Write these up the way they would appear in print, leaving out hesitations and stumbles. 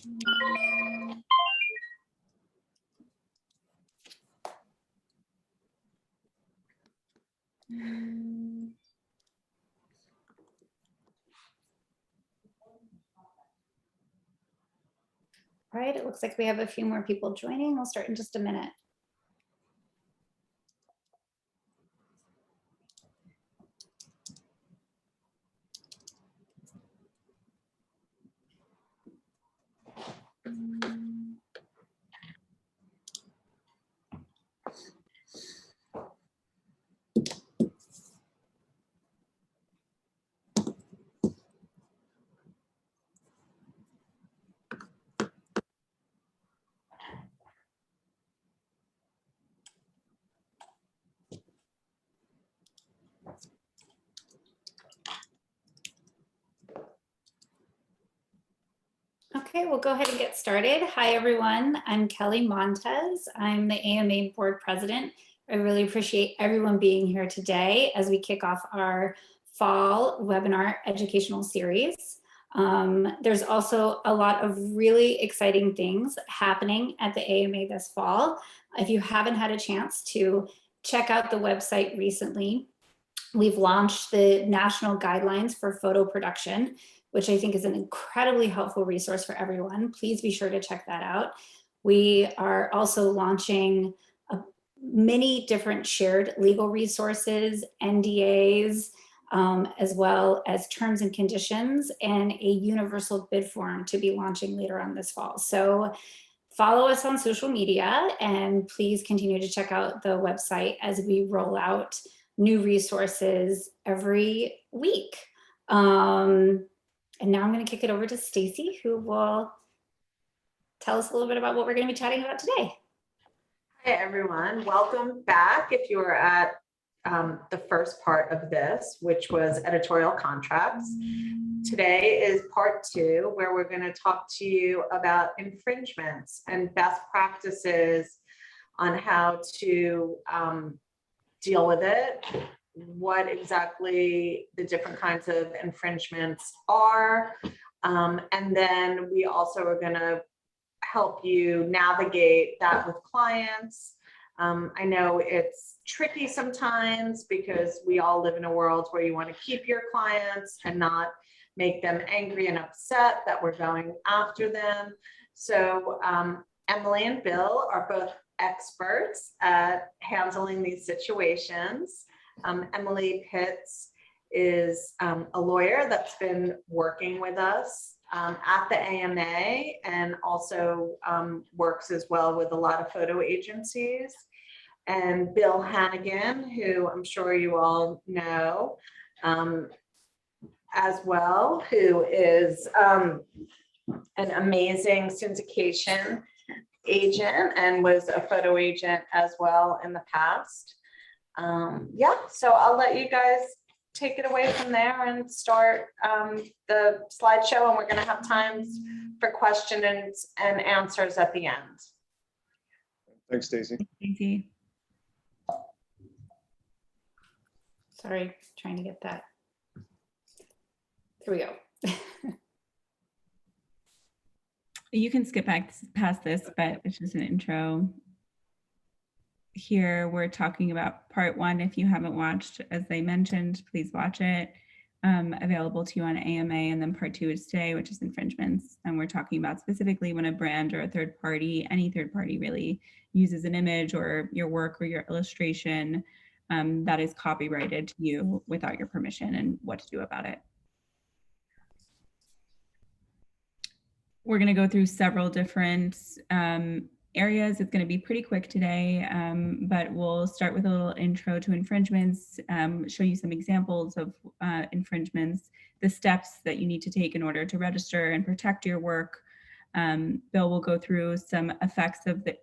All right, it looks like we have a few more people joining. We'll start in just a minute. Okay, we'll go ahead and get started. Hi, everyone. I'm Kelly Montez. I'm the AMA board president. I really appreciate everyone being here today as we kick off our fall webinar educational series. There's also a lot of really exciting things happening at the AMA this fall. If you haven't had a chance to check out the website recently, we've launched the national guidelines for photo production, which I think is an incredibly helpful resource for everyone. Please be sure to check that out. We are also launching many different shared legal resources, NDAs, as well as terms and conditions, and a universal bid form to be launching later on this fall. So follow us on social media, and please continue to check out the website as we roll out new resources every week. And now I'm going to kick it over to Stacy, who will tell us a little bit about what we're going to be chatting about today. Hi, everyone. Welcome back. If you were at the first part of this, which was editorial contracts, today is part 2, where we're going to talk to you about infringements and best practices on how to deal with it, what exactly the different kinds of infringements are. And then we also are going to help you navigate that with clients. I know it's tricky sometimes because we all live in a world where you want to keep your clients and not make them angry and upset that we're going after them. So Emily and Bill are both experts at handling these situations. Emily Pitts is a lawyer that's been working with us at the AMA, and also works as well with a lot of photo agencies. And Bill Hannigan, who I'm sure you all know as well, who is an amazing syndication agent and was a photo agent as well in the past. Yeah, so I'll let you guys take it away from there and start the slideshow, and we're going to have times for questions and answers at the end. Thanks, Stacy. Stacy. Sorry, trying to get that. Here we go. You can skip back past this, but it's just an intro. Here we're talking about part 1. If you haven't watched, as they mentioned, please watch it. Available to you on AMA, and then part 2 is today, which is infringements. And we're talking about specifically when a brand or a third party, any third party really, uses an image or your work or your illustration that is copyrighted to you without your permission, and what to do about it. We're going to go through several different areas. It's going to be pretty quick today, but we'll start with a little intro to infringements, show you some examples of infringements, the steps that you need to take in order to register and protect your work. Bill will go through some effects of the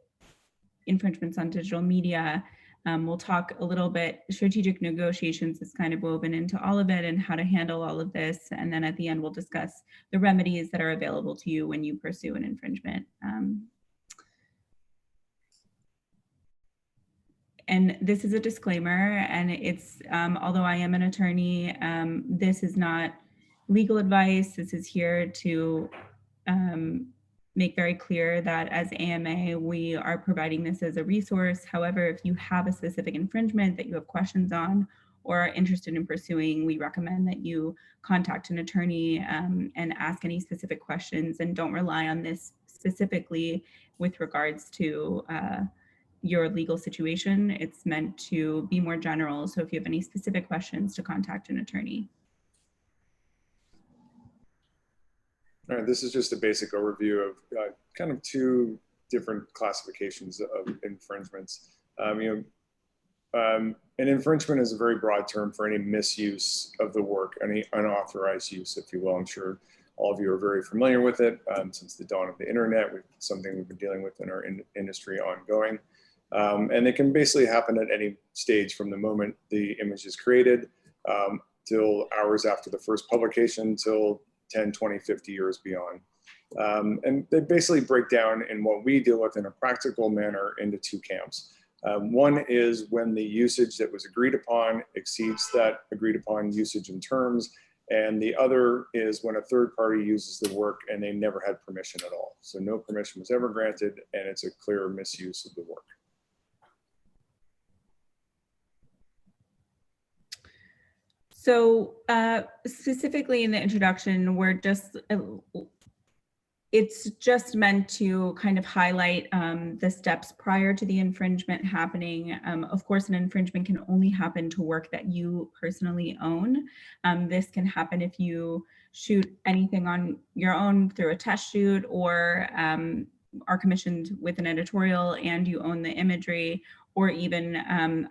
infringements on digital media. We'll talk a little bit, strategic negotiations is kind of woven into all of it and how to handle all of this. And then at the end, we'll discuss the remedies that are available to you when you pursue an infringement. And this is a disclaimer, and it's, although I am an attorney, this is not legal advice. This is here to make very clear that as AMA, we are providing this as a resource. However, if you have a specific infringement that you have questions on or are interested in pursuing, we recommend that you contact an attorney and ask any specific questions, and don't rely on this specifically with regards to your legal situation. It's meant to be more general. So if you have any specific questions, to contact an attorney. All right, this is just a basic overview of kind of two different classifications of infringements. An infringement is a very broad term for any misuse of the work, any unauthorized use, if you will. I'm sure all of you are very familiar with it since the dawn of the internet. It's something we've been dealing with in our industry ongoing. And it can basically happen at any stage from the moment the image is created till hours after the first publication, till 10, 20, 50 years beyond. And they basically break down in what we deal with in a practical manner into two camps. One is when the usage that was agreed upon exceeds that agreed upon usage and terms. And the other is when a third party uses the work and they never had permission at all. So no permission was ever granted, and it's a clear misuse of the work. So specifically in the introduction, it's just meant to kind of highlight the steps prior to the infringement happening. Of course, an infringement can only happen to work that you personally own. This can happen if you shoot anything on your own through a test shoot, or are commissioned with an editorial and you own the imagery, or even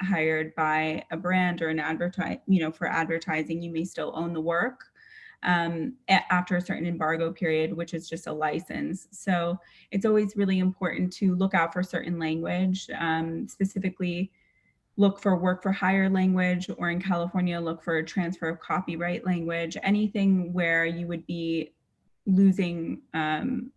hired by a brand or an for advertising. You may still own the work after a certain embargo period, which is just a license. So it's always really important to look out for certain language, specifically look for work for hire language, or in California, look for transfer of copyright language, anything where you would be losing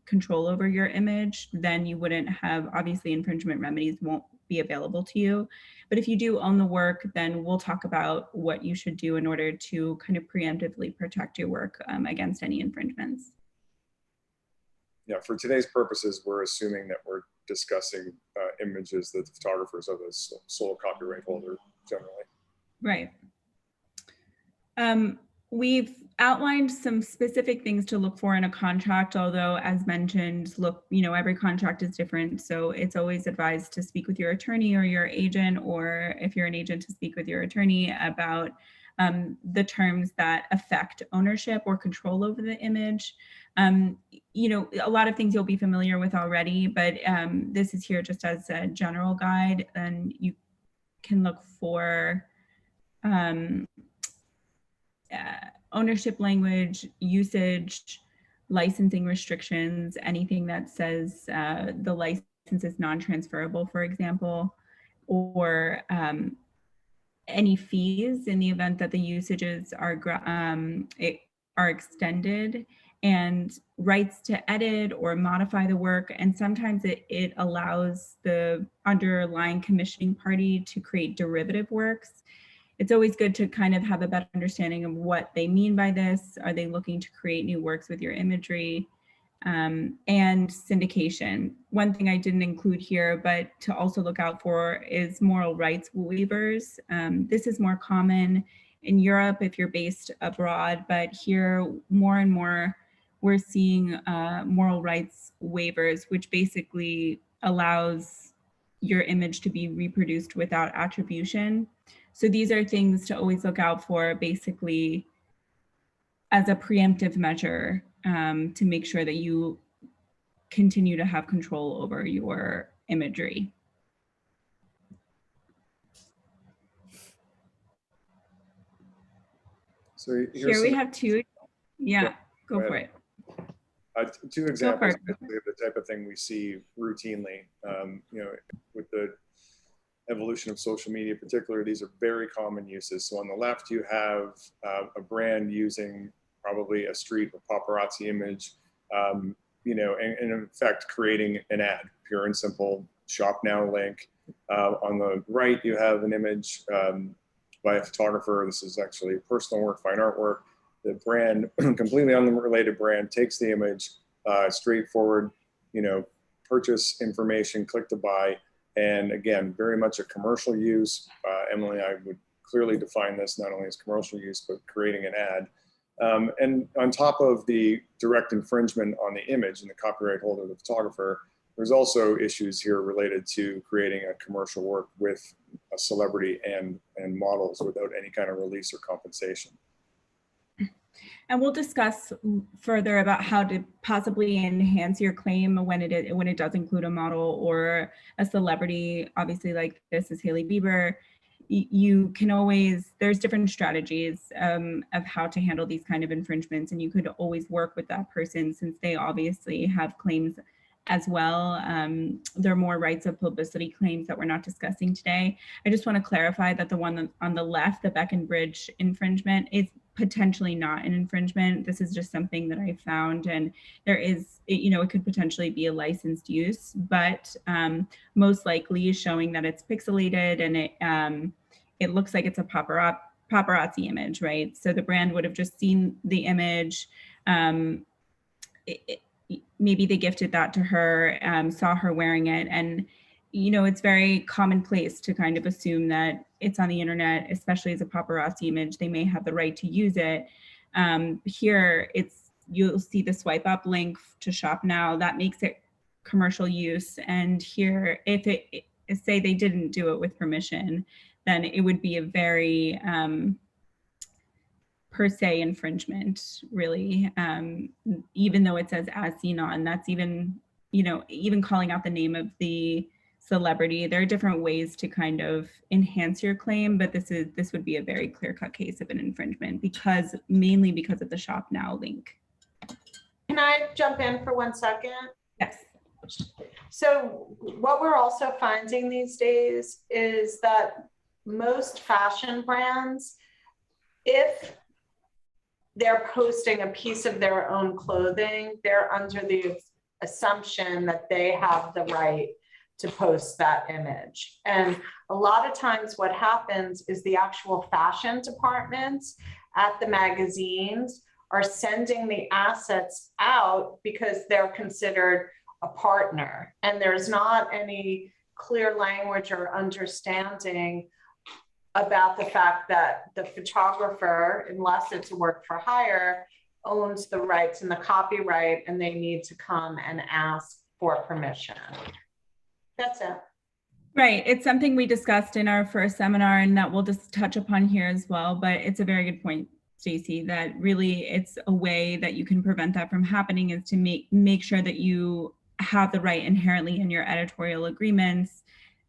control over your image. Then you wouldn't have, obviously infringement remedies won't be available to you. But if you do own the work, then we'll talk about what you should do in order to kind of preemptively protect your work against any infringements. Yeah, for today's purposes, we're assuming that we're discussing images that the photographers are the sole copyright holder generally. Right. We've outlined some specific things to look for in a contract, although as mentioned, every contract is different. So it's always advised to speak with your attorney or your agent, or if you're an agent, to speak with your attorney about the terms that affect ownership or control over the image. A lot of things you'll be familiar with already, but this is here just as a general guide, and you can look for ownership language, usage, licensing restrictions, anything that says the license is non-transferable, for example, or any fees in the event that the usages are extended, and rights to edit or modify the work. And sometimes it allows the underlying commissioning party to create derivative works. It's always good to kind of have a better understanding of what they mean by this. Are they looking to create new works with your imagery? And syndication. One thing I didn't include here, but to also look out for, is moral rights waivers. This is more common in Europe if you're based abroad, but here more and more we're seeing moral rights waivers, which basically allows your image to be reproduced without attribution. So these are things to always look out for, basically as a preemptive measure, to make sure that you continue to have control over your imagery. So Here we have two. Yeah, go for it. Two examples of the type of thing we see routinely, with the evolution of social media in particular. These are very common uses. So on the left, you have a brand using probably a street or paparazzi image, and in effect creating an ad, pure and simple shop now link. On the right, you have an image by a photographer. This is actually personal work, fine artwork. The brand, completely unrelated brand, takes the image, straightforward purchase information, click to buy. And again, very much a commercial use. Emily, I would clearly define this not only as commercial use, but creating an ad. And on top of the direct infringement on the image and the copyright holder, the photographer, there's also issues here related to creating a commercial work with a celebrity and models without any kind of release or compensation. And we'll discuss further about how to possibly enhance your claim when it does include a model or a celebrity. Obviously, like this is Hailey Bieber. You can always, there's different strategies of how to handle these kind of infringements, and you could always work with that person since they obviously have claims as well. There are more rights of publicity claims that we're not discussing today. I just want to clarify that the one on the left, the Beckenbridge infringement, is potentially not an infringement. This is just something that I found, and there is, it could potentially be a licensed use, but most likely is showing that it's pixelated and it looks like it's a paparazzi image, right? So the brand would have just seen the image. Maybe they gifted that to her, saw her wearing it, and it's very commonplace to kind of assume that it's on the internet, especially as a paparazzi image, they may have the right to use it. Here, you'll see the swipe up link to shop now. That makes it commercial use. And here, if say they didn't do it with permission, then it would be a very per se infringement, really, even though it says as seen on. That's even, even calling out the name of the celebrity. There are different ways to kind of enhance your claim, but this would be a very clear-cut case of an infringement mainly because of the shop now link. Can I jump in for 1 second? Yes. So what we're also finding these days is that most fashion brands, if they're posting a piece of their own clothing, they're under the assumption that they have the right to post that image. And a lot of times what happens is the actual fashion departments at the magazines are sending the assets out because they're considered a partner. And there's not any clear language or understanding about the fact that the photographer, unless it's a work for hire, owns the rights and the copyright, and they need to come and ask for permission. That's it. Right. It's something we discussed in our first seminar and that we'll just touch upon here as well. But it's a very good point, Stacey, that really it's a way that you can prevent that from happening is to make sure that you have the right inherently in your editorial agreements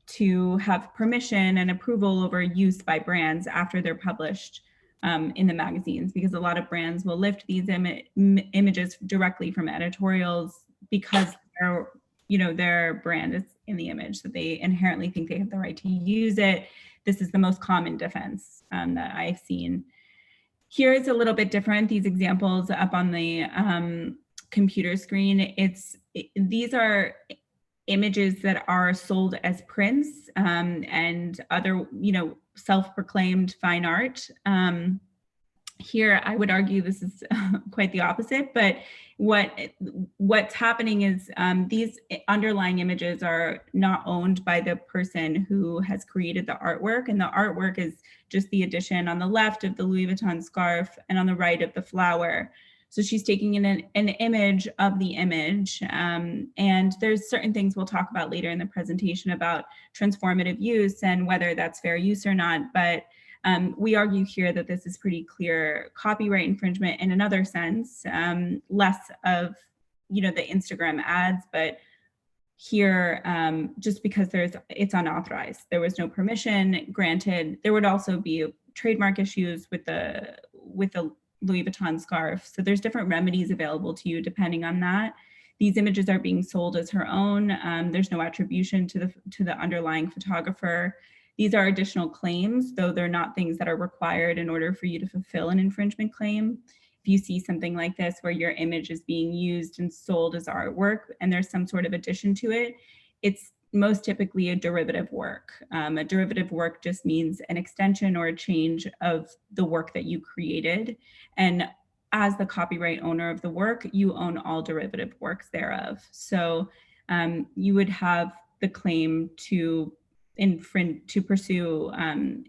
to have permission and approval over use by brands after they're published in the magazines, because a lot of brands will lift these images directly from editorials because their brand is in the image, that they inherently think they have the right to use it. This is the most common defense that I've seen. Here it's a little bit different. These examples up on the computer screen, these are images that are sold as prints and other, self-proclaimed fine art. Here, I would argue this is quite the opposite, but what's happening is these underlying images are not owned by the person who has created the artwork, and the artwork is just the addition on the left of the Louis Vuitton scarf and on the right of the flower. So she's taking in an image of the image, and there's certain things we'll talk about later in the presentation about transformative use and whether that's fair use or not, but we argue here that this is pretty clear copyright infringement in another sense, less of, the Instagram ads, but here, just because it's unauthorized. There was no permission granted. There would also be trademark issues with the Louis Vuitton scarf. So there's different remedies available to you depending on that. These images are being sold as her own. There's no attribution to the underlying photographer. These are additional claims, though they're not things that are required in order for you to fulfill an infringement claim. If you see something like this where your image is being used and sold as artwork and there's some sort of addition to it, it's most typically a derivative work. A derivative work just means an extension or a change of the work that you created. And as the copyright owner of the work, you own all derivative works thereof. So you would have the claim to pursue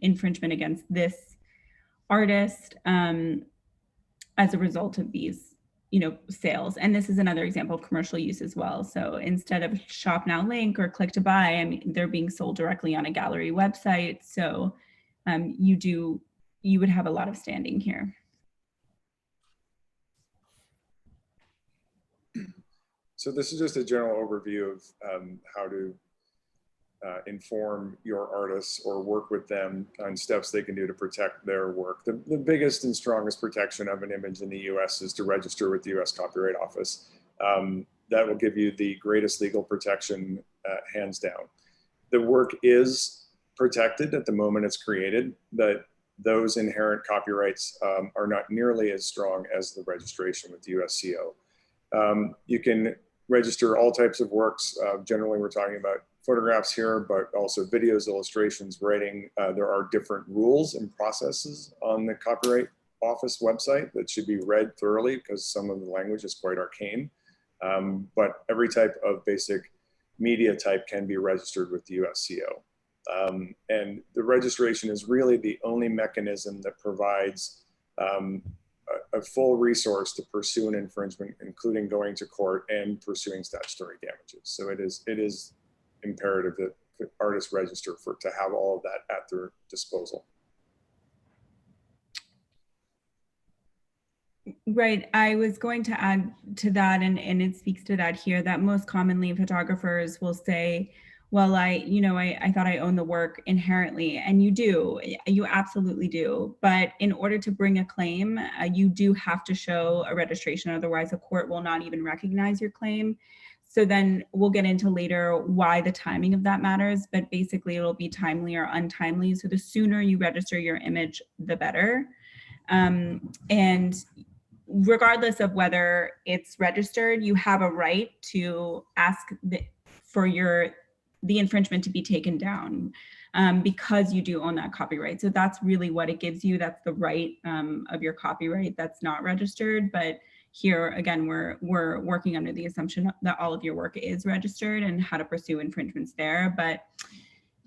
infringement against this artist as a result of these, sales. And this is another example of commercial use as well. So instead of shop now link or click to buy, I mean, they're being sold directly on a gallery website. So you would have a lot of standing here. So this is just a general overview of how to inform your artists or work with them on steps they can do to protect their work. The biggest and strongest protection of an image in the US is to register with the US Copyright Office. That will give you the greatest legal protection, hands down. The work is protected at the moment it's created, but those inherent copyrights are not nearly as strong as the registration with the USCO. You can register all types of works. Generally, we're talking about photographs here, but also videos, illustrations, writing. There are different rules and processes on the Copyright Office website that should be read thoroughly because some of the language is quite arcane. But every type of basic media type can be registered with the USCO. And the registration is really the only mechanism that provides a full resource to pursue an infringement, including going to court and pursuing statutory damages. So it is imperative that artists register to have all of that at their disposal. Right. I was going to add to that, and it speaks to that here, that most commonly photographers will say, well, I thought I owned the work inherently, and you do, you absolutely do. But in order to bring a claim, you do have to show a registration. Otherwise, a court will not even recognize your claim. So then we'll get into later why the timing of that matters, but basically it'll be timely or untimely. So the sooner you register your image, the better. And regardless of whether it's registered, you have a right to ask for the infringement to be taken down because you do own that copyright. So that's really what it gives you. That's the right of your copyright that's not registered. But here again, we're working under the assumption that all of your work is registered and how to pursue infringements there. But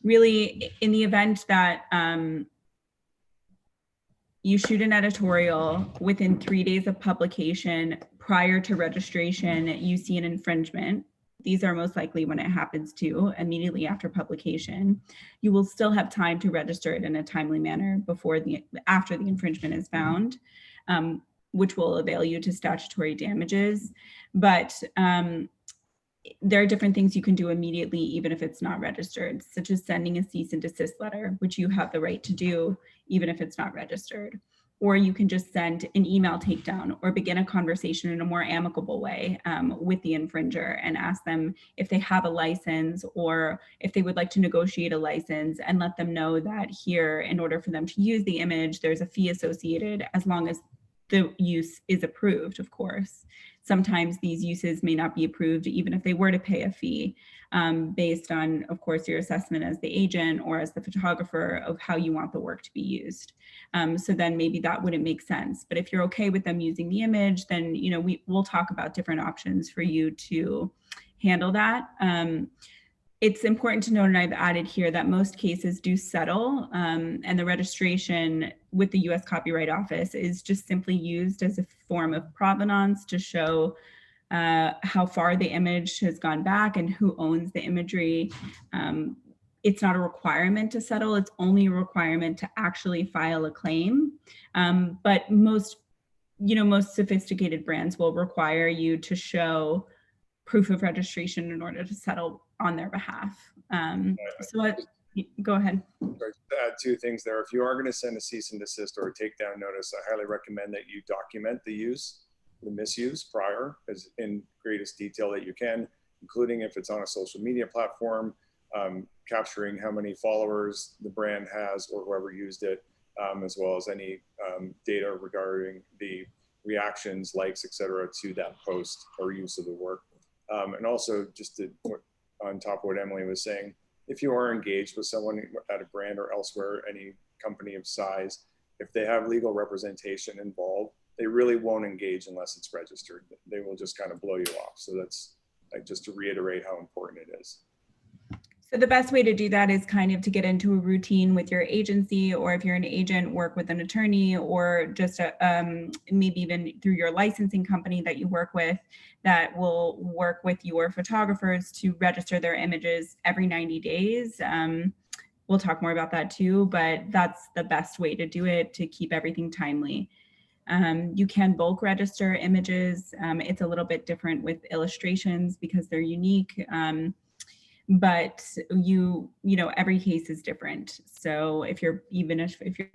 really, in the event that you shoot an editorial within 3 days of publication prior to registration, you see an infringement. These are most likely when it happens too, immediately after publication. You will still have time to register it in a timely manner after the infringement is found, which will avail you to statutory damages. But there are different things you can do immediately, even if it's not registered, such as sending a cease and desist letter, which you have the right to do, even if it's not registered. Or you can just send an email takedown or begin a conversation in a more amicable way with the infringer and ask them if they have a license or if they would like to negotiate a license, and let them know that here, in order for them to use the image, there's a fee associated as long as the use is approved, of course. Sometimes these uses may not be approved, even if they were to pay a fee, based on, of course, your assessment as the agent or as the photographer of how you want the work to be used. So then maybe that wouldn't make sense. But if you're okay with them using the image, then we'll talk about different options for you to handle that. It's important to note, and I've added here, that most cases do settle, and the registration with the US Copyright Office is just simply used as a form of provenance to show how far the image has gone back and who owns the imagery. It's not a requirement to settle, it's only a requirement to actually file a claim. But most sophisticated brands will require you to show proof of registration in order to settle on their behalf. Go ahead. To add two things there. If you are going to send a cease and desist or a takedown notice, I highly recommend that you document the misuse prior, as in greatest detail that you can, including if it's on a social media platform, capturing how many followers the brand has or whoever used it, as well as any data regarding the reactions, likes, etc., to that post or use of the work. And also, just on top of what Emily was saying, if you are engaged with someone at a brand or elsewhere, any company of size, if they have legal representation involved, they really won't engage unless it's registered. They will just kind of blow you off. So that's just to reiterate how important it is. So the best way to do that is kind of to get into a routine with your agency, or if you're an agent, work with an attorney, or just maybe even through your licensing company that you work with, that will work with your photographers to register their images every 90 days. We'll talk more about that too, but that's the best way to do it to keep everything timely. You can bulk register images. It's a little bit different with illustrations because they're unique. But you know, every case is different. So if you're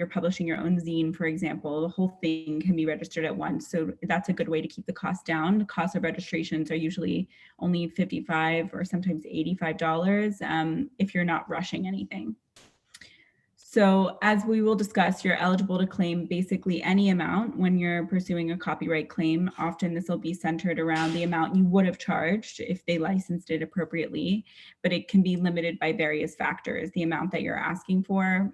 publishing your own zine, for example, the whole thing can be registered at once. So that's a good way to keep the cost down. The cost of registrations are usually only $55 or sometimes $85 if you're not rushing anything. So as we will discuss, you're eligible to claim basically any amount when you're pursuing a copyright claim. Often this will be centered around the amount you would have charged if they licensed it appropriately, but it can be limited by various factors. The amount that you're asking for,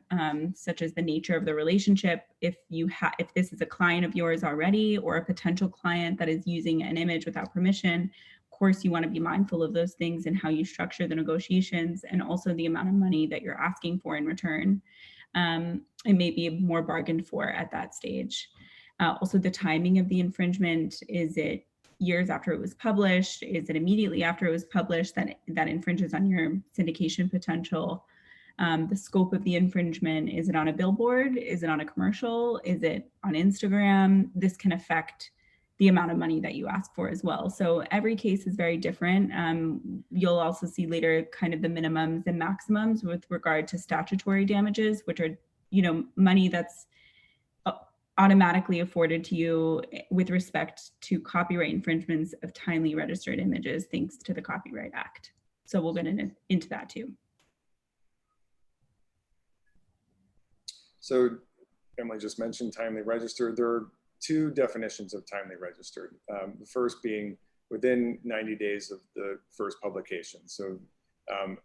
such as the nature of the relationship. If this is a client of yours already, or a potential client that is using an image without permission, of course you want to be mindful of those things and how you structure the negotiations, and also the amount of money that you're asking for in return. It may be more bargained for at that stage. Also, the timing of the infringement. Is it years after it was published? Is it immediately after it was published that infringes on your syndication potential? The scope of the infringement. Is it on a billboard? Is it on a commercial? Is it on Instagram? This can affect the amount of money that you ask for as well. So every case is very different. You'll also see later kind of the minimums and maximums with regard to statutory damages, which are, you know, money that's automatically afforded to you with respect to copyright infringements of timely registered images, thanks to the Copyright Act. So we'll get into that too. So Emily just mentioned timely registered. There are two definitions of timely registered. The first being within 90 days of the first publication. So,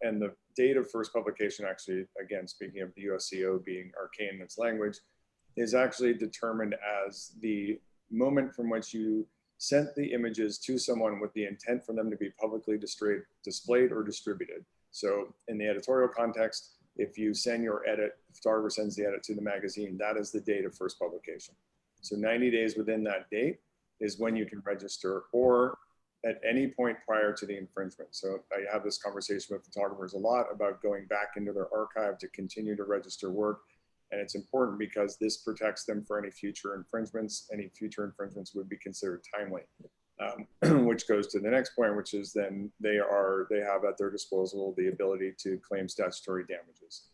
and the date of first publication, actually, again, speaking of the USCO being arcane in its language, is actually determined as the moment from which you sent the images to someone with the intent for them to be publicly displayed or distributed. So in the editorial context, if you send your edit, the photographer sends the edit to the magazine, that is the date of first publication. So 90 days within that date is when you can register, or at any point prior to the infringement. So I have this conversation with photographers a lot about going back into their archive to continue to register work. And it's important because this protects them for any future infringements. Any future infringements would be considered timely, which goes to the next point, which is then they have at their disposal the ability to claim statutory damages.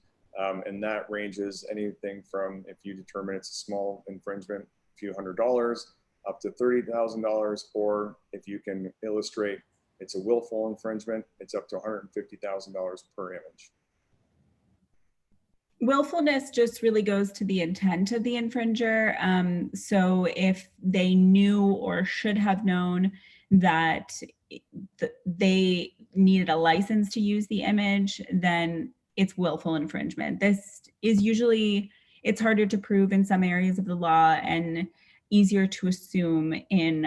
And that ranges anything from, if you determine it's a small infringement, a few $100s, up to $30,000, or if you can illustrate it's a willful infringement, it's up to $150,000 per image. Willfulness just really goes to the intent of the infringer. So if they knew or should have known that they needed a license to use the image, then it's willful infringement. This is usually, it's harder to prove in some areas of the law and easier to assume in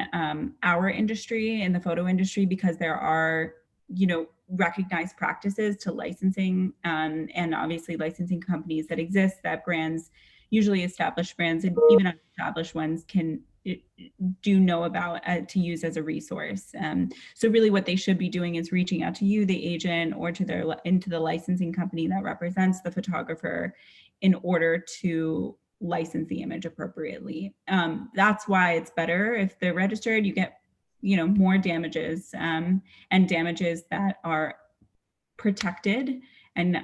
our industry, in the photo industry, because there are, you know, recognized practices to licensing and obviously licensing companies that exist, that brands, usually established brands and even unestablished ones, can do know about to use as a resource. So really what they should be doing is reaching out to you, the agent, or to the licensing company that represents the photographer in order to license the image appropriately. That's why it's better if they're registered. You get, you know, more damages and damages that are protected and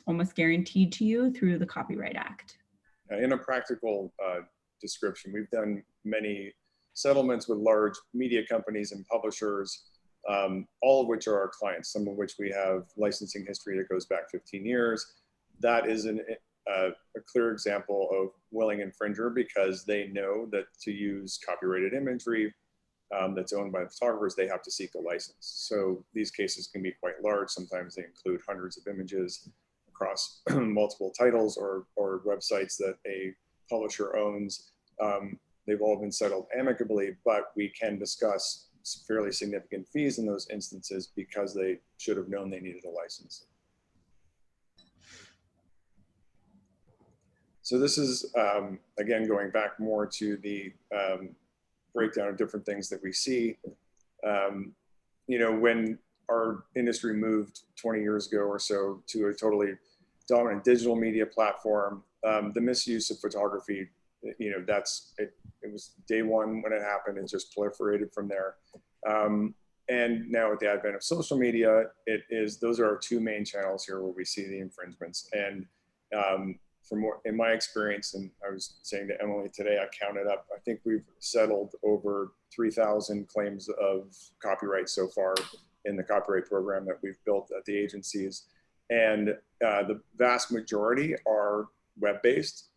almost guaranteed to you through the Copyright Act. In a practical description, we've done many settlements with large media companies and publishers, all of which are our clients, some of which we have licensing history that goes back 15 years. That is a clear example of willing infringer, because they know that to use copyrighted imagery that's owned by the photographers, they have to seek a license. So these cases can be quite large. Sometimes they include hundreds of images across multiple titles or websites that a publisher owns. they've all been settled amicably, but we can discuss fairly significant fees in those instances because they should have known they needed a license. So this is, again, going back more to the breakdown of different things that we see. You know, when our industry moved 20 years ago or so to a totally dominant digital media platform, the misuse of photography, you know, it was day one when it happened. It just proliferated from there. And now with the advent of social media, those are our two main channels here where we see the infringements. And in my experience, and I was saying to Emily today, I counted up, I think we've settled over 3,000 claims of copyright so far in the copyright program that we've built at the agencies. And the vast majority are web-based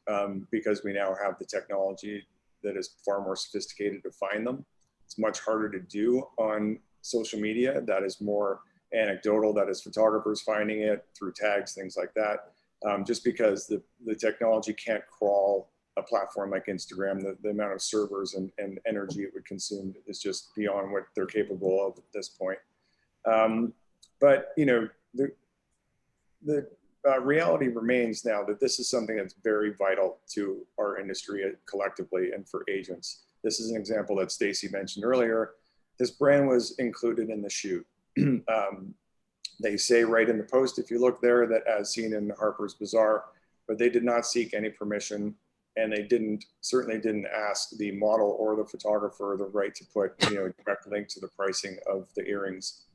because we now have the technology that is far more sophisticated to find them. It's much harder to do on social media. That is more anecdotal. That is photographers finding it through tags, things like that. Just because the technology can't crawl a platform like Instagram, the amount of servers and energy it would consume is just beyond what they're capable of at this point. But you know, the reality remains now that this is something that's very vital to our industry collectively and for agents. This is an example that Stacy mentioned earlier. This brand was included in the shoot. They say right in the post, if you look there, that as seen in Harper's Bazaar, but they did not seek any permission, and they certainly didn't ask the model or the photographer the right to put, you know, a direct link to the pricing of the earrings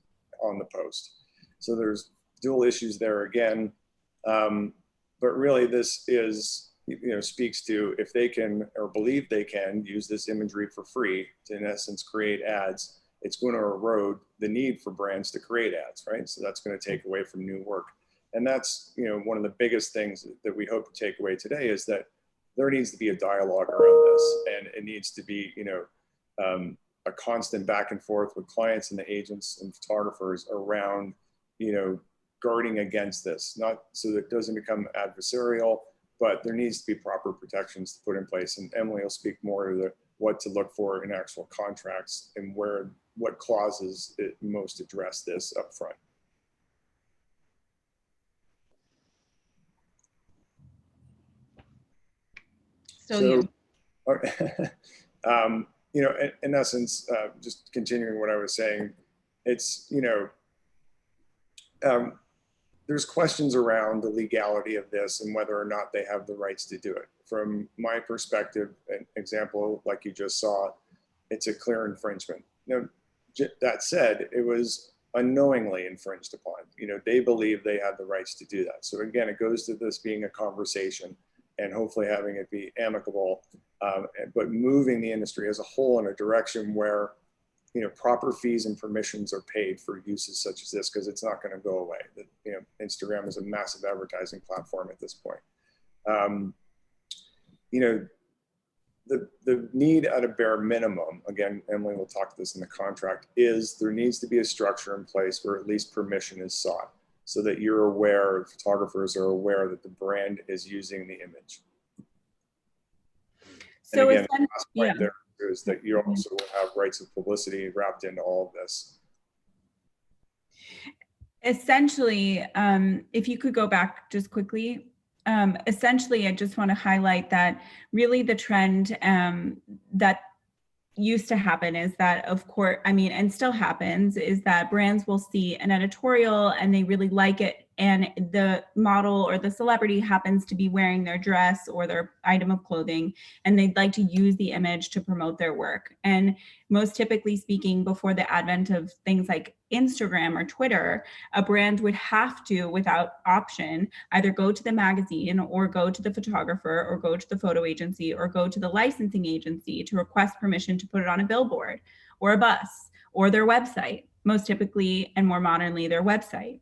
on the post. So there's dual issues there again. But really this is, you know, speaks to if they can or believe they can use this imagery for free to in essence create ads, it's going to erode the need for brands to create ads, right? So that's going to take away from new work. And that's, you know, one of the biggest things that we hope to take away today is that there needs to be a dialogue around this, and it needs to be, you know, a constant back and forth with clients and the agents and photographers around, you know, guarding against this, not so that it doesn't become adversarial, but there needs to be proper protections to put in place. And Emily will speak more to what to look for in actual contracts and what clauses it most address this up front. You know, in essence, just continuing what I was saying, it's, you know, there's questions around the legality of this and whether or not they have the rights to do it. From my perspective, an example like you just saw, it's a clear infringement. You know, that said, it was unknowingly infringed upon. You know, they believe they had the rights to do that. So again, it goes to this being a conversation and hopefully having it be amicable, but moving the industry as a whole in a direction where, you know, proper fees and permissions are paid for uses such as this, because it's not going to go away. You know, Instagram is a massive advertising platform at this point. You know, the need at a bare minimum, again, Emily will talk to this in the contract, is there needs to be a structure in place where at least permission is sought so that you're aware, photographers are aware that the brand is using the image. So and again, the last point there is that you also will have rights of publicity wrapped into all of this. Essentially, if you could go back just quickly, essentially, I just want to highlight that really the trend that used to happen is that, of course, I mean, and still happens, is that brands will see an editorial and they really like it, and the model or the celebrity happens to be wearing their dress or their item of clothing, and they'd like to use the image to promote their work. And most typically speaking, before the advent of things like Instagram or Twitter, a brand would have to, without option, either go to the magazine or go to the photographer or go to the photo agency or go to the licensing agency to request permission to put it on a billboard or a bus or their website, most typically and more modernly their website.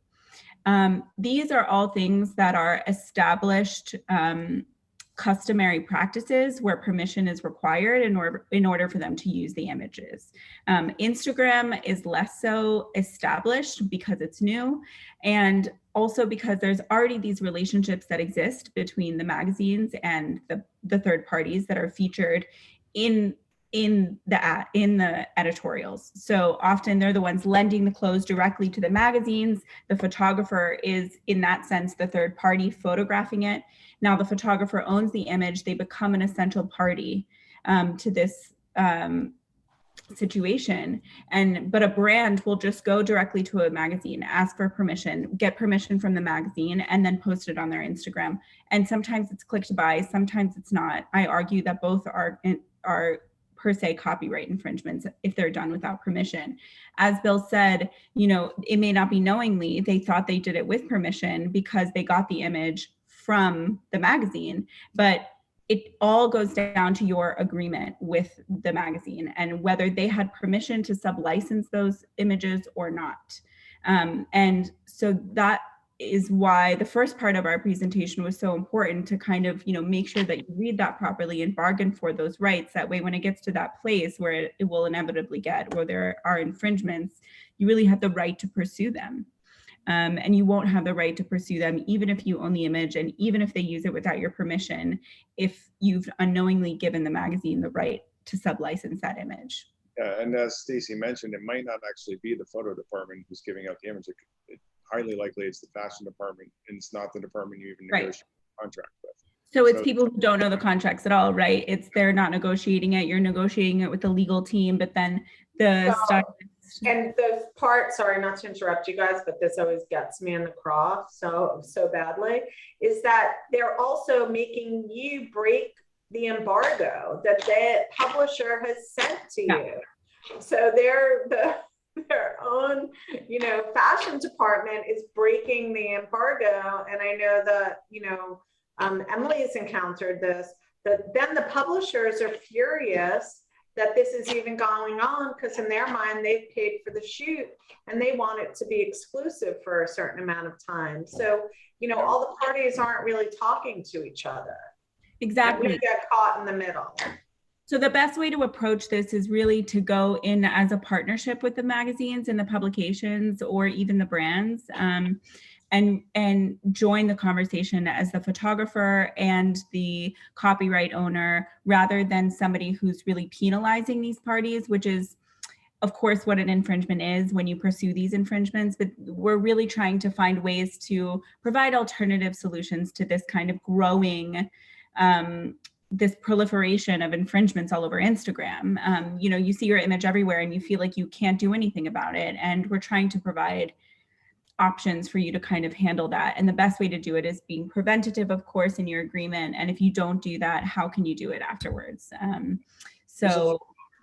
These are all things that are established customary practices where permission is required in order for them to use the images. Instagram is less so established because it's new, and also because there's already these relationships that exist between the magazines and the third parties that are featured in the editorials. So often they're the ones lending the clothes directly to the magazines. The photographer is, in that sense, the third party photographing it. Now the photographer owns the image. They become an essential party to this situation. But a brand will just go directly to a magazine, ask for permission, get permission from the magazine, and then post it on their Instagram. And sometimes it's clicked by, sometimes it's not. I argue that both are per se copyright infringements if they're done without permission. As Bill said, it may not be knowingly. They thought they did it with permission because they got the image from the magazine, but it all goes down to your agreement with the magazine and whether they had permission to sublicense those images or not. And so that is why the first part of our presentation was so important, to kind of, make sure that you read that properly and bargain for those rights. That way, when it gets to that place where it will inevitably get, where there are infringements, you really have the right to pursue them. And you won't have the right to pursue them even if you own the image and even if they use it without your permission, if you've unknowingly given the magazine the right to sublicense that image. Yeah, and as Stacy mentioned, it might not actually be the photo department who's giving out the image. It highly likely it's the fashion department, and it's not the department you even negotiate a contract with. So it's people who don't know the contracts at all, right? It's they're not negotiating it. You're negotiating it with the legal team, but then the and the part, sorry not to interrupt you guys, but this always gets me in the craw so badly, is that they're also making you break the embargo that the publisher has sent to you. So their own, fashion department is breaking the embargo. And I know that, Emily has encountered this, that then the publishers are furious that this is even going on, because in their mind, they've paid for the shoot and they want it to be exclusive for a certain amount of time. So, all the parties aren't really talking to each other. Exactly. And we get caught in the middle. So the best way to approach this is really to go in as a partnership with the magazines and the publications or even the brands, and join the conversation as the photographer and the copyright owner, rather than somebody who's really penalizing these parties, which is, of course, what an infringement is when you pursue these infringements. But we're really trying to find ways to provide alternative solutions to this kind of growing this proliferation of infringements all over Instagram. You see your image everywhere and you feel like you can't do anything about it. And we're trying to provide options for you to kind of handle that. And the best way to do it is being preventative, of course, in your agreement. And if you don't do that, how can you do it afterwards? So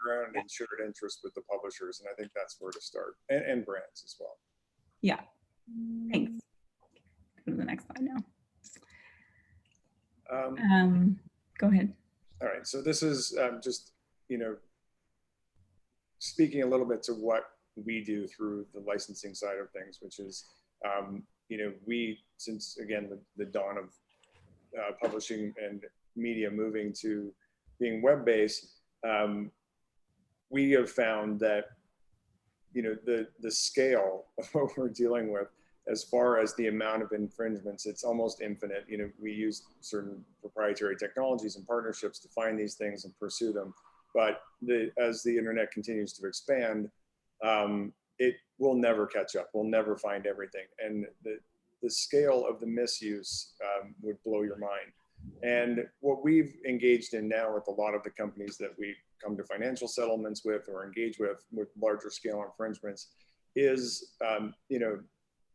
around and shared interest with the publishers, and I think that's where to start, and brands as well. Yeah, thanks. Go to the next slide now. Go ahead. All right, so this is just, speaking a little bit to what we do through the licensing side of things, which is, we, since again, the dawn of publishing and media moving to being web-based, we have found that, the scale of what we're dealing with, as far as the amount of infringements, it's almost infinite. We use certain proprietary technologies and partnerships to find these things and pursue them. But as the internet continues to expand, it will never catch up. We'll never find everything. And the scale of the misuse would blow your mind. And what we've engaged in now with a lot of the companies that we come to financial settlements with or engage with larger scale infringements is,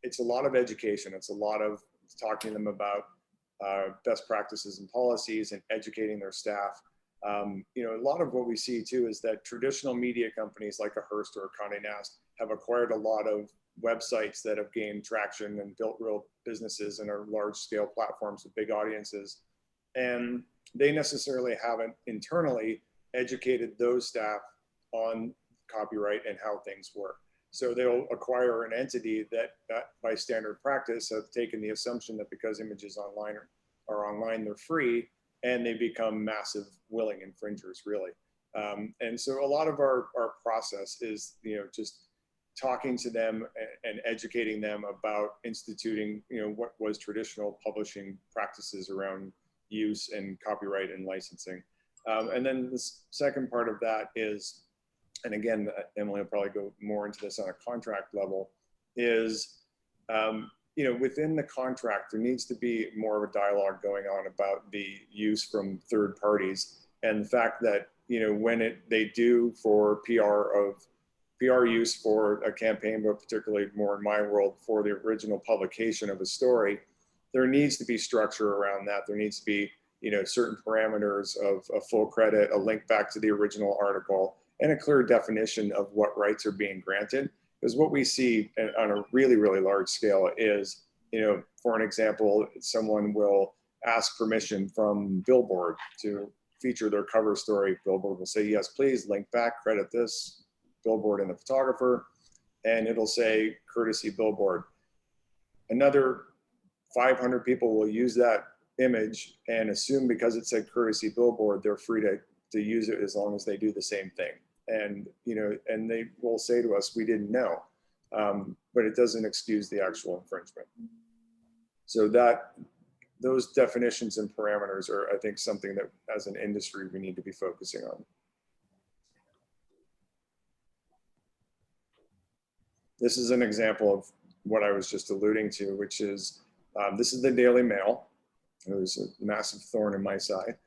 it's a lot of education. It's a lot of talking to them about best practices and policies and educating their staff. A lot of what we see too is that traditional media companies like a Hearst or a Condé Nast have acquired a lot of websites that have gained traction and built real businesses and are large scale platforms with big audiences. And they necessarily haven't internally educated those staff on copyright and how things work. So they'll acquire an entity that by standard practice have taken the assumption that because images are online, they're free, and they become massive willing infringers, really. And so a lot of our process is, just talking to them and educating them about instituting, what was traditional publishing practices around use and copyright and licensing. And then the second part of that is, and again, Emily will probably go more into this on a contract level, is, within the contract, there needs to be more of a dialogue going on about the use from third parties, and the fact that, when they do for PR use for a campaign, but particularly more in my world for the original publication of a story, there needs to be structure around that. There needs to be, certain parameters of a full credit, a link back to the original article, and a clear definition of what rights are being granted. Because what we see on a really, really large scale is, for an example, someone will ask permission from Billboard to feature their cover story. Billboard will say, yes, please, link back, credit this, Billboard and the photographer, and it'll say courtesy Billboard. Another 500 people will use that image and assume because it said courtesy Billboard, they're free to use it as long as they do the same thing. And, and they will say to us, we didn't know, but it doesn't excuse the actual infringement. So those definitions and parameters are, I think, something that as an industry, we need to be focusing on. This is an example of what I was just alluding to, which is, this is the Daily Mail. It was a massive thorn in my side.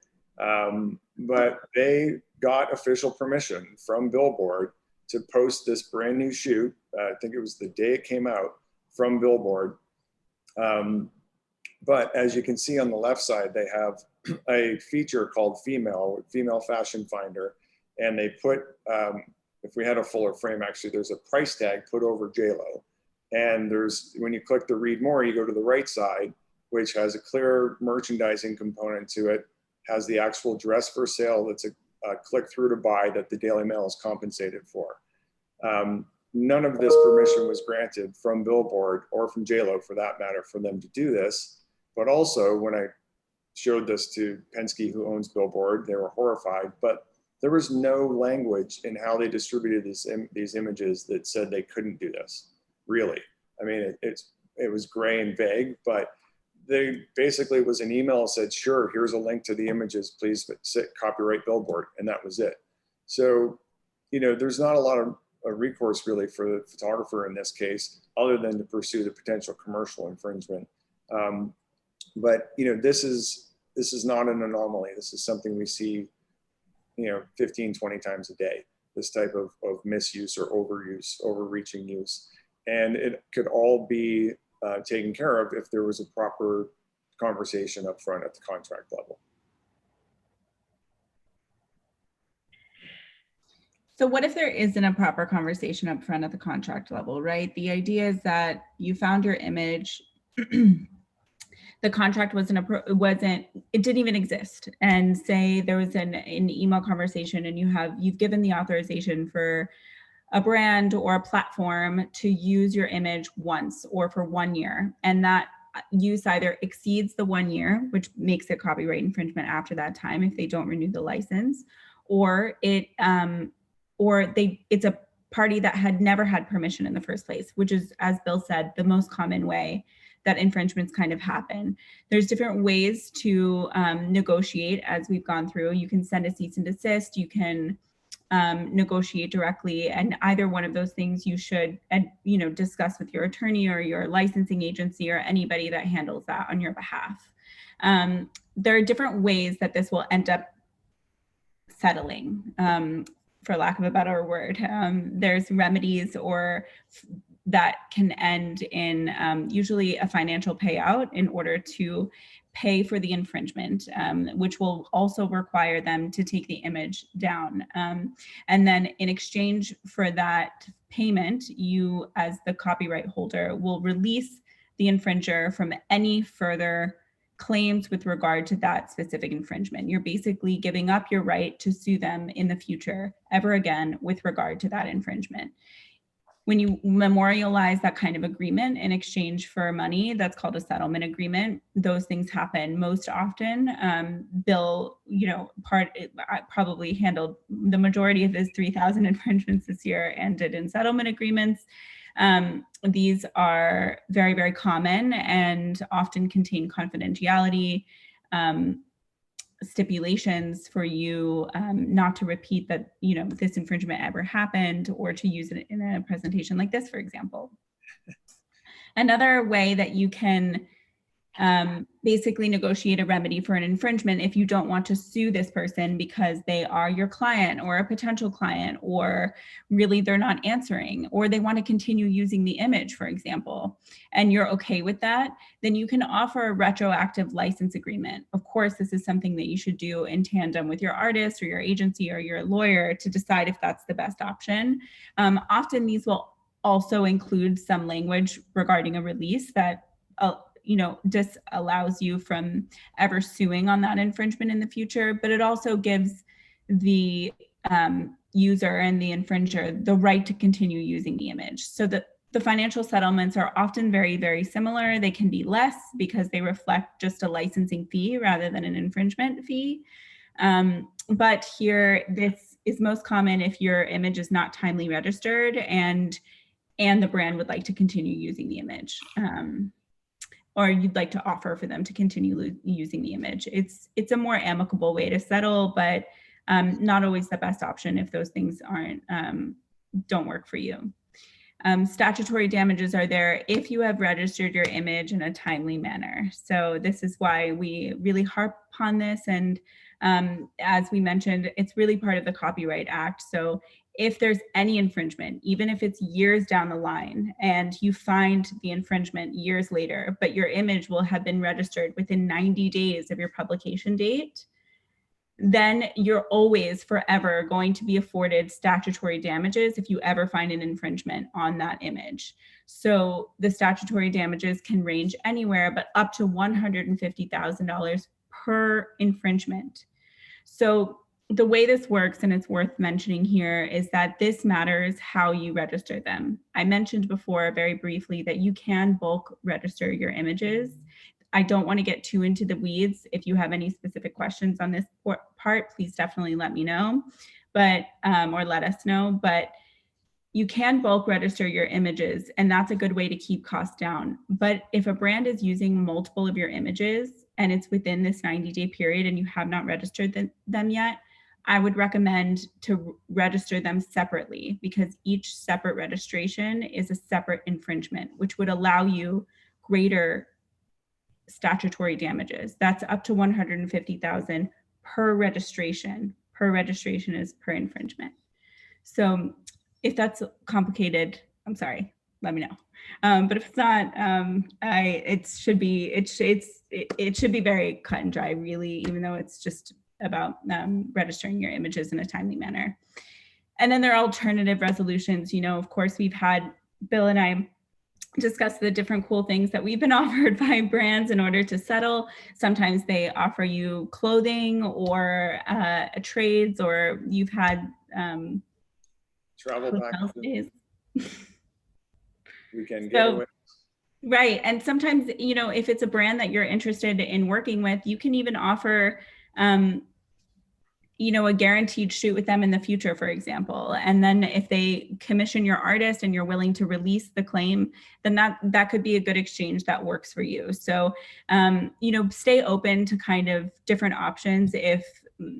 But they got official permission from Billboard to post this brand new shoot. I think it was the day it came out from Billboard. But as you can see on the left side, they have a feature called Female Fashion Finder. And they put, if we had a fuller frame, actually, there's a price tag put over JLo. And when you click the read more, you go to the right side, which has a clear merchandising component to it, has the actual dress for sale that's a click through to buy that the Daily Mail is compensated for. None of this permission was granted from Billboard or from JLo, for that matter, for them to do this. But also, when I showed this to Penske, who owns Billboard, they were horrified. But there was no language in how they distributed these images that said they couldn't do this, really. I mean, it was gray and vague, but they basically was an email that said, sure, here's a link to the images, please copyright Billboard, and that was it. So, there's not a lot of recourse really for the photographer in this case, other than to pursue the potential commercial infringement. But this is not an anomaly. This is something we see 15, 20 times a day, this type of misuse or overuse, overreaching use. And it could all be taken care of if there was a proper conversation up front at the contract level. So what if there isn't a proper conversation up front at the contract level, right? The idea is that you found your image, the contract it didn't even exist. And say there was an email conversation and you've given the authorization for a brand or a platform to use your image once or for 1 year. And that use either exceeds the 1 year, which makes it copyright infringement after that time if they don't renew the license, or it's a party that had never had permission in the first place, which is, as Bill said, the most common way that infringements kind of happen. There's different ways to negotiate as we've gone through. You can send a cease and desist, you can negotiate directly, and either one of those things you should discuss with your attorney or your licensing agency or anybody that handles that on your behalf. There are different ways that this will end up settling, for lack of a better word. There's remedies that can end in usually a financial payout in order to pay for the infringement, which will also require them to take the image down. And then in exchange for that payment, you as the copyright holder will release the infringer from any further claims with regard to that specific infringement. You're basically giving up your right to sue them in the future ever again with regard to that infringement. When you memorialize that kind of agreement in exchange for money, that's called a settlement agreement. Those things happen most often. Bill, probably handled the majority of his 3,000 infringements this year and did in settlement agreements. These are very, very common and often contain confidentiality stipulations for you not to repeat that, this infringement ever happened, or to use it in a presentation like this, for example. Another way that you can basically negotiate a remedy for an infringement if you don't want to sue this person because they are your client or a potential client, or really they're not answering, or they want to continue using the image, for example, and you're okay with that, then you can offer a retroactive license agreement. Of course, this is something that you should do in tandem with your artist or your agency or your lawyer to decide if that's the best option. Often these will also include some language regarding a release that disallows you from ever suing on that infringement in the future, but it also gives the user and the infringer the right to continue using the image. So the financial settlements are often very, very similar. They can be less because they reflect just a licensing fee rather than an infringement fee. But here, this is most common if your image is not timely registered and the brand would like to continue using the image. Or you'd like to offer for them to continue using the image. It's a more amicable way to settle, but not always the best option if those things don't work for you. Statutory damages are there if you have registered your image in a timely manner. So this is why we really harp upon this. And as we mentioned, it's really part of the Copyright Act. So if there's any infringement, even if it's years down the line and you find the infringement years later, but your image will have been registered within 90 days of your publication date, then you're always forever going to be afforded statutory damages if you ever find an infringement on that image. So the statutory damages can range anywhere, but up to $150,000 per infringement. So the way this works, and it's worth mentioning here, is that this matters how you register them. I mentioned before very briefly that you can bulk register your images. I don't want to get too into the weeds. If you have any specific questions on this part, please definitely let me know, or let us know. But you can bulk register your images, and that's a good way to keep costs down. But if a brand is using multiple of your images and it's within this 90-day period and you have not registered them yet, I would recommend to register them separately, because each separate registration is a separate infringement, which would allow you greater statutory damages. That's up to $150,000 per registration. Per registration is per infringement. So if that's complicated, I'm sorry, let me know. But if it's not, it should be very cut and dry, really, even though it's just about registering your images in a timely manner. And then there are alternative resolutions. Of course, we've had Bill and I discuss the different cool things that we've been offered by brands in order to settle. Sometimes they offer you clothing or trades, or you've had travel packages. Weekend So, getaway. right. And sometimes, if it's a brand that you're interested in working with, you can even offer a guaranteed shoot with them in the future, for example. And then if they commission your artist and you're willing to release the claim, then that could be a good exchange that works for you. So, stay open to kind of different options. If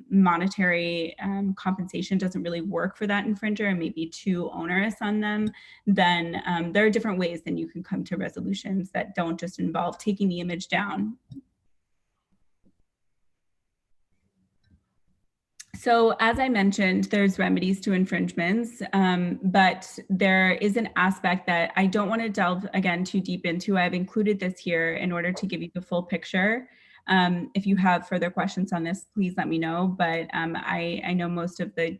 monetary compensation doesn't really work for that infringer and maybe too onerous on them, then there are different ways then you can come to resolutions that don't just involve taking the image down. So as I mentioned, there's remedies to infringements, but there is an aspect that I don't want to delve again too deep into. I've included this here in order to give you the full picture. If you have further questions on this, please let me know. But I know most of the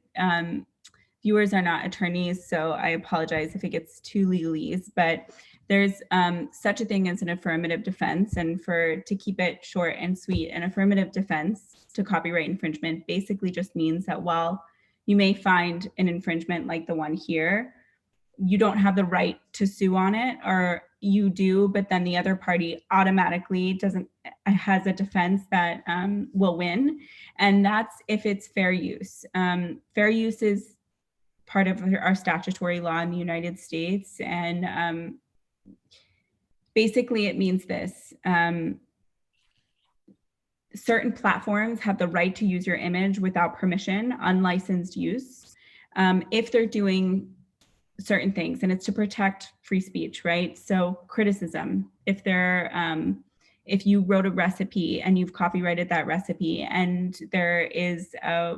viewers are not attorneys, so I apologize if it gets too legalese, but there's such a thing as an affirmative defense. And to keep it short and sweet, an affirmative defense to copyright infringement basically just means that while you may find an infringement like the one here, you don't have the right to sue on it, or you do, but then the other party automatically has a defense that will win. And that's if it's fair use. Fair use is part of our statutory law in the United States. And basically it means this. certain platforms have the right to use your image without permission, unlicensed use, if they're doing certain things, and it's to protect free speech, right? So criticism, if you wrote a recipe and you've copyrighted that recipe and there is a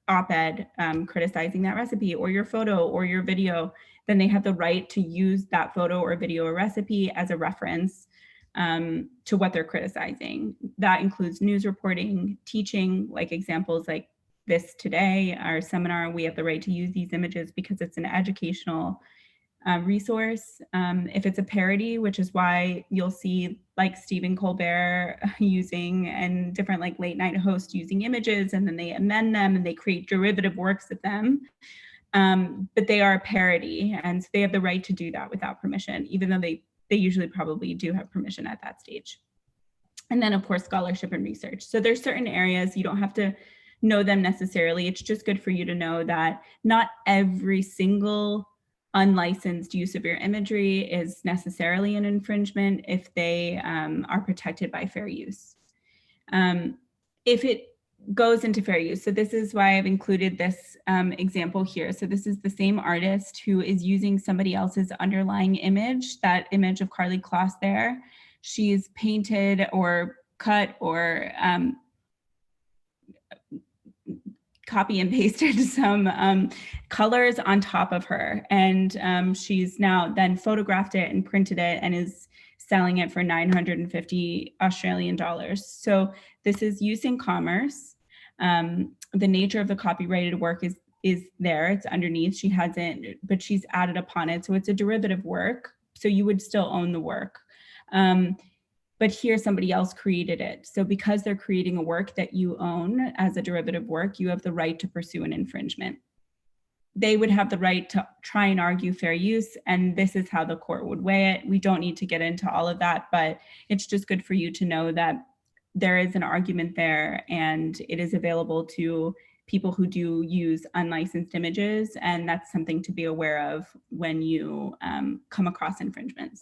op-ed criticizing that recipe or your photo or your video, then they have the right to use that photo or video or recipe as a reference to what they're criticizing. That includes news reporting, teaching, like examples like this today, our seminar, we have the right to use these images because it's an educational resource. If it's a parody, which is why you'll see like Stephen Colbert using and different like late night hosts using images, and then they amend them and they create derivative works of them. But they are a parody, and so they have the right to do that without permission, even though they usually probably do have permission at that stage. And then of course, scholarship and research. So there's certain areas you don't have to know them necessarily. It's just good for you to know that not every single unlicensed use of your imagery is necessarily an infringement if they are protected by fair use. If it goes into fair use, so this is why I've included this example here. So this is the same artist who is using somebody else's underlying image, that image of Carly Kloss there. She's painted or cut or copy and pasted some colors on top of her. And she's now then photographed it and printed it and is selling it for 950 Australian dollars. So this is use in commerce. The nature of the copyrighted work is there, it's underneath. She hasn't, but she's added upon it. So it's a derivative work. So you would still own the work. But here somebody else created it. So because they're creating a work that you own as a derivative work, you have the right to pursue an infringement. They would have the right to try and argue fair use, and this is how the court would weigh it. We don't need to get into all of that, but it's just good for you to know that there is an argument there and it is available to people who do use unlicensed images, and that's something to be aware of when you come across infringements.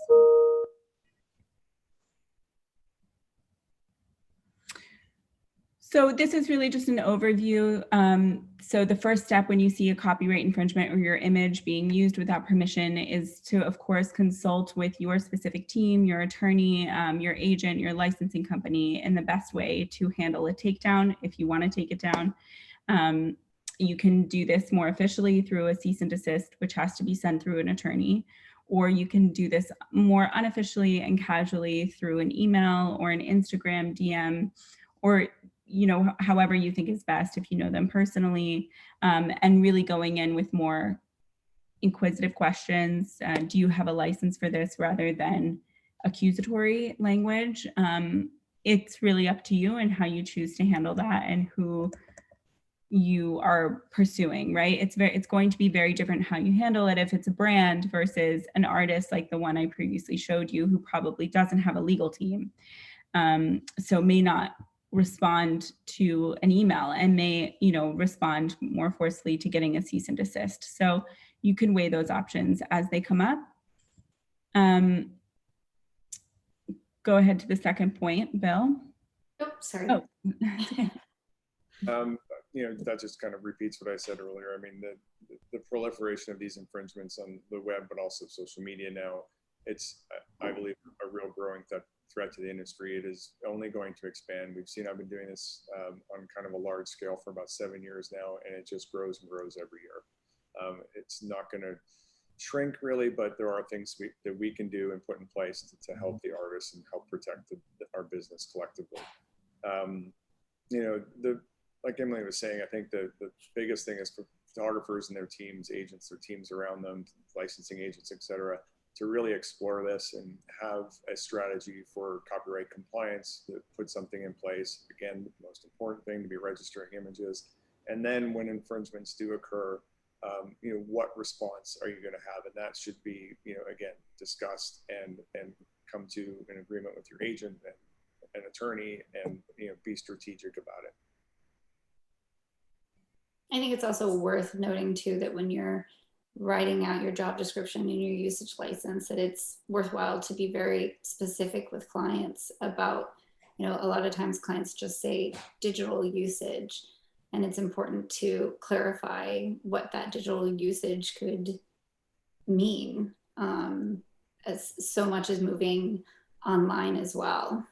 So this is really just an overview. So the first step when you see a copyright infringement or your image being used without permission is to, of course, consult with your specific team, your attorney, your agent, your licensing company in the best way to handle a takedown if you want to take it down. You can do this more officially through a cease and desist, which has to be sent through an attorney, or you can do this more unofficially and casually through an email or an Instagram DM, or however you think is best if you know them personally, and really going in with more inquisitive questions. Do you have a license for this, rather than accusatory language? It's really up to you and how you choose to handle that and who you are pursuing, right? It's going to be very different how you handle it if it's a brand versus an artist like the one I previously showed you, who probably doesn't have a legal team. So may not respond to an email and may, respond more forcefully to getting a cease and desist. So you can weigh those options as they come up. Go ahead to the second point, Bill. Oh, sorry. Oh. That just kind of repeats what I said earlier. I mean, the proliferation of these infringements on the web, but also social media now, it's, I believe, a real growing threat to the industry. It is only going to expand. I've been doing this on kind of a large scale for about 7 years now, and it just grows and grows every year. It's not going to shrink really, but there are things that we can do and put in place to help the artists and help protect our business collectively. Like Emily was saying, I think the biggest thing is for photographers and their teams, agents, their teams around them, licensing agents, et cetera, to really explore this and have a strategy for copyright compliance, to put something in place. Again, the most important thing, to be registering images. And then when infringements do occur, what response are you going to have? And that should be, again, discussed and come to an agreement with your agent and an attorney, and be strategic about it. I think it's also worth noting too that when you're writing out your job description and your usage license, that it's worthwhile to be very specific with clients about a lot of times clients just say digital usage, and it's important to clarify what that digital usage could mean, as so much is moving online as well.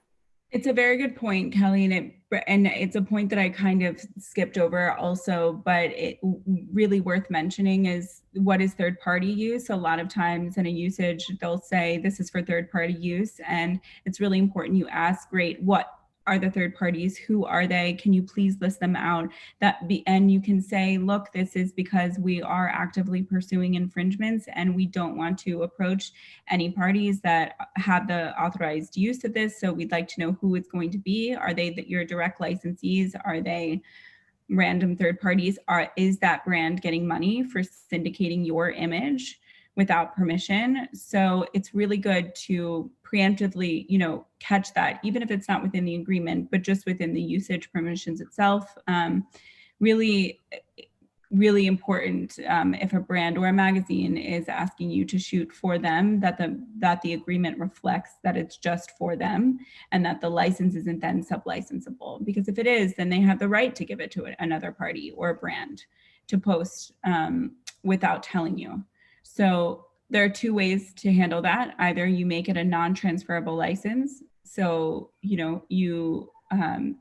It's a very good point, Kelly, and it's a point that I kind of skipped over also, but it really worth mentioning is what is third-party use. A lot of times in a usage, they'll say this is for third-party use, and it's really important you ask, great, what are the third parties? Who are they? Can you please list them out? And you can say, look, this is because we are actively pursuing infringements and we don't want to approach any parties that have the authorized use of this. So we'd like to know who it's going to be. Are they your direct licensees? Are they random third parties? Is that brand getting money for syndicating your image without permission? So it's really good to preemptively, catch that, even if it's not within the agreement, but just within the usage permissions itself. Really, really important if a brand or a magazine is asking you to shoot for them, that the agreement reflects that it's just for them and that the license isn't then sub-licensable. Because if it is, then they have the right to give it to another party or a brand to post without telling you. So there are two ways to handle that. Either you make it a non-transferable license. So, you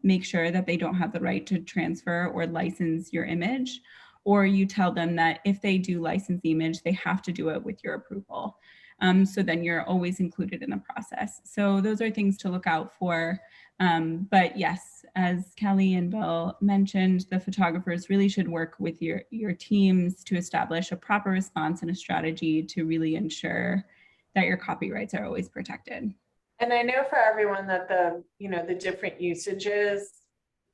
make sure that they don't have the right to transfer or license your image, or you tell them that if they do license the image, they have to do it with your approval. So then you're always included in the process. So those are things to look out for. But yes, as Kelly and Bill mentioned, the photographers really should work with your teams to establish a proper response and a strategy to really ensure that your copyrights are always protected. And I know for everyone that the different usages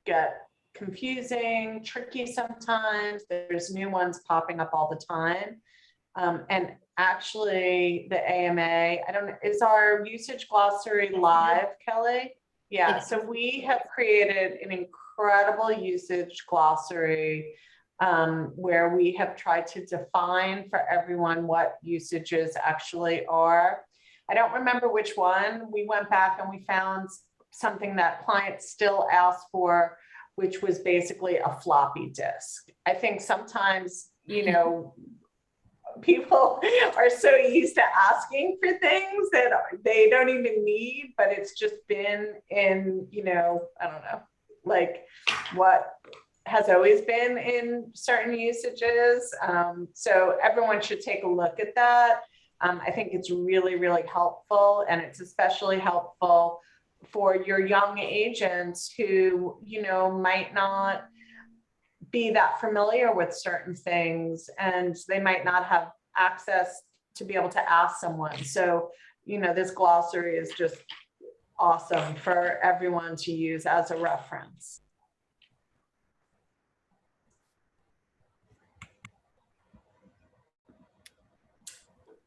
get confusing, tricky sometimes. There's new ones popping up all the time. And actually the AMA, I don't know, is our usage glossary live, Kelly? Yeah, so we have created an incredible usage glossary where we have tried to define for everyone what usages actually are. I don't remember which one. We went back and we found something that clients still ask for, which was basically a floppy disk. I think sometimes, people are so used to asking for things that they don't even need, but it's just been in, I don't know, like what has always been in certain usages. So everyone should take a look at that. I think it's really, really helpful, and it's especially helpful for your young agents who, might not be that familiar with certain things, and they might not have access to be able to ask someone. So, this glossary is just awesome for everyone to use as a reference.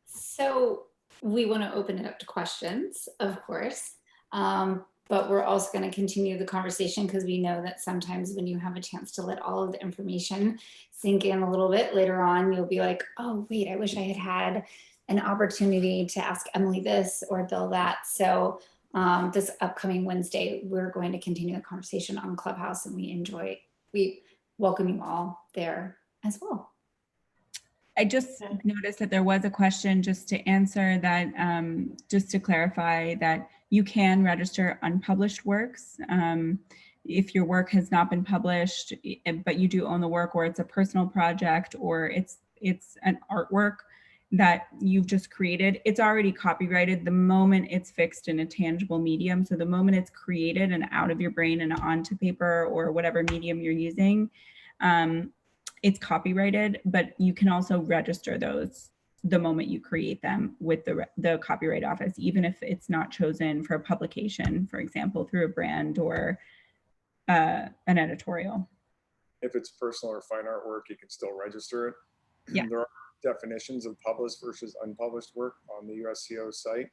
So we want to open it up to questions, of course, but we're also going to continue the conversation because we know that sometimes when you have a chance to let all of the information sink in a little bit later on, you'll be like, oh, wait, I wish I had had an opportunity to ask Emily this or Bill that. So this upcoming Wednesday, we're going to continue the conversation on Clubhouse, and we welcome you all there as well. I just noticed that there was a question just to answer that, just to clarify that you can register unpublished works. If your work has not been published, but you do own the work, or it's a personal project, or it's an artwork that you've just created, it's already copyrighted the moment it's fixed in a tangible medium. So the moment it's created and out of your brain and onto paper or whatever medium you're using, it's copyrighted, but you can also register those the moment you create them with the Copyright Office, even if it's not chosen for publication, for example, through a brand or an editorial. If it's personal or fine artwork, you can still register it. Yeah. There are definitions of published versus unpublished work on the USCO site.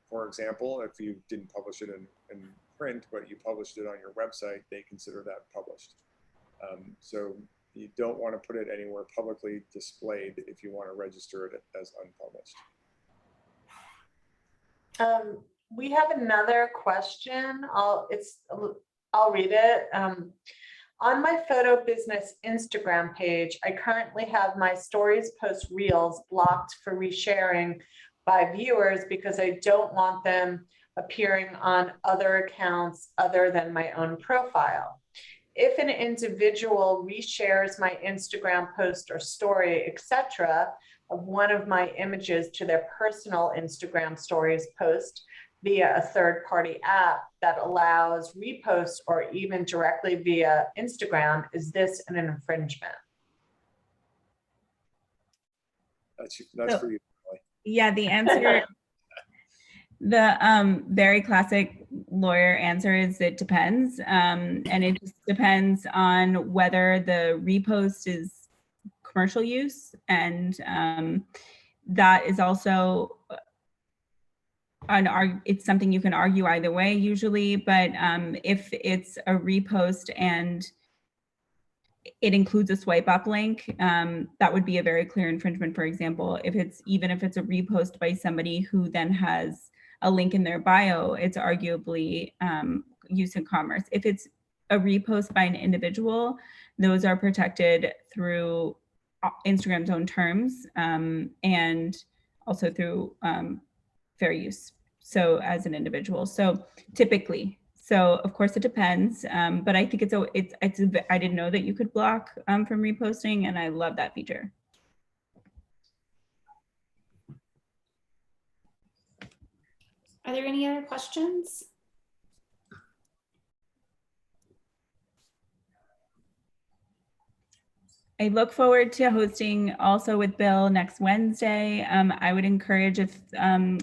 For example, if you didn't publish it in print, but you published it on your website, they consider that published. So you don't want to put it anywhere publicly displayed if you want to register it as unpublished. We have another question. I'll read it. On my photo business Instagram page, I currently have my stories post reels blocked for resharing by viewers because I don't want them appearing on other accounts other than my own profile. If an individual reshares my Instagram post or story, etc., of one of my images to their personal Instagram stories post via a third-party app that allows reposts or even directly via Instagram, is this an infringement? That's for you. Yeah, the answer, the very classic lawyer answer is it depends. And it just depends on whether the repost is commercial use. And that is also it's something you can argue either way usually, but if it's a repost and it includes a swipe up link, that would be a very clear infringement. For example, even if it's a repost by somebody who then has a link in their bio, it's arguably use in commerce. If it's a repost by an individual, those are protected through Instagram's own terms and also through fair use, so as an individual. So typically, so of course it depends, but I think I didn't know that you could block from reposting, and I love that feature. Are there any other questions? I look forward to hosting also with Bill next Wednesday. I would encourage, if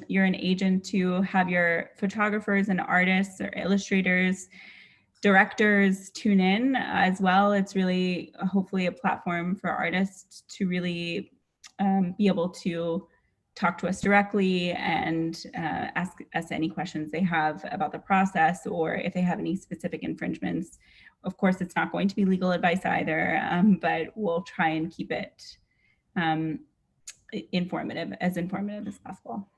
you're an agent, to have your photographers and artists or illustrators, directors tune in as well. It's really hopefully a platform for artists to really be able to talk to us directly and ask us any questions they have about the process, or if they have any specific infringements. Of course, it's not going to be legal advice either, but we'll try and keep it informative as possible.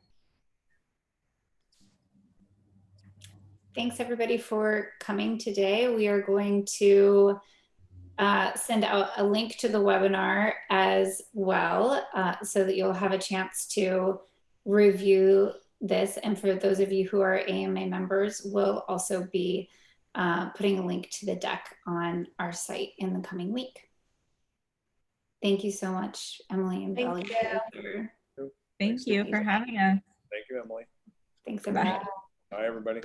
Thanks everybody for coming today. We are going to send out a link to the webinar as well, so that you'll have a chance to review this. And for those of you who are AMA members, we'll also be putting a link to the deck on our site in the coming week. Thank you so much, Emily and Belly. Thank you for having us. Thank you, Emily. Thanks, everybody. Bye, everybody.